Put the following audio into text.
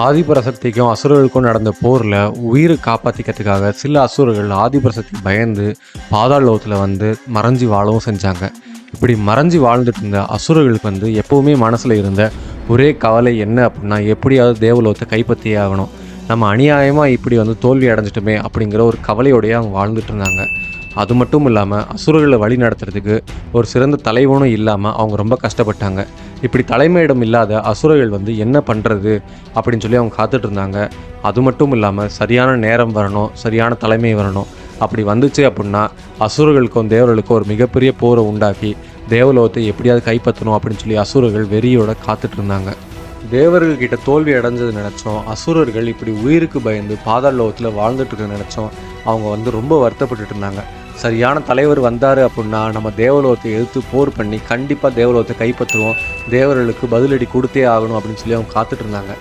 ஆதிபராசக்திக்கும் அசுரர்களுக்கும் நடந்த போரில் உயிரை காப்பாற்றிக்கிறதுக்காக சில அசுரர்கள் ஆதிபராசக்தி பயந்து பாதாள லோகத்தில் வந்து மறைஞ்சி வாழவும் செஞ்சாங்க. இப்படி மறைஞ்சி வாழ்ந்துட்டு இருந்த அசுரர்களுக்கு வந்து எப்போவுமே மனசில் இருந்த ஒரே கவலை என்ன அப்படின்னா, எப்படியாவது தேவலோகத்தை கைப்பற்றியே ஆகணும், நம்ம அநியாயமாக இப்படி வந்து தோல்வி அடைஞ்சிட்டோமே அப்படிங்கிற ஒரு கவலையோடையே அவங்க வாழ்ந்துட்டு இருந்தாங்க. அது மட்டும் இல்லாமல் அசுரர்களை வழி நடத்துறதுக்கு ஒரு சிறந்த தலைவனும் இல்லாமல் அவங்க ரொம்ப கஷ்டப்பட்டாங்க. இப்படி தலைமையிடம் இல்லாத அசுரர்கள் வந்து என்ன பண்ணுறது அப்படின்னு சொல்லி அவங்க காத்துட்டு இருந்தாங்க. அது மட்டும் இல்லாமல் சரியான நேரம் வரணும், சரியான தலைமை வரணும். அப்படி வந்துச்சு அப்படின்னா அசுரர்களுக்கும் தேவர்களுக்கும் ஒரு மிகப்பெரிய போரை உண்டாக்கி தேவலோகத்தை எப்படியாவது கைப்பற்றணும் அப்படின்னு சொல்லி அசுரர்கள் வெறியோட காத்துட்டு இருந்தாங்க. தேவர்கள்கிட்ட தோல்வி அடைஞ்சது நினச்சோம், அசுரர்கள் இப்படி உயிருக்கு பயந்து பாதாள லோகத்தில் வாழ்ந்துட்டு இருக்க நினச்சோம். அவங்க வந்து ரொம்ப வருத்தப்பட்டுட்டு இருந்தாங்க. சரியான தலைவர் வந்தார் அப்படின்னா நம்ம தேவலோகத்தை எதிர்த்து போர் பண்ணி கண்டிப்பாக தேவலோகத்தை கைப்பற்றுவோம், தேவர்களுக்கு பதிலடி கொடுத்தே ஆகணும் அப்படின்னு சொல்லி அவங்க காத்துட்டு இருந்தாங்க.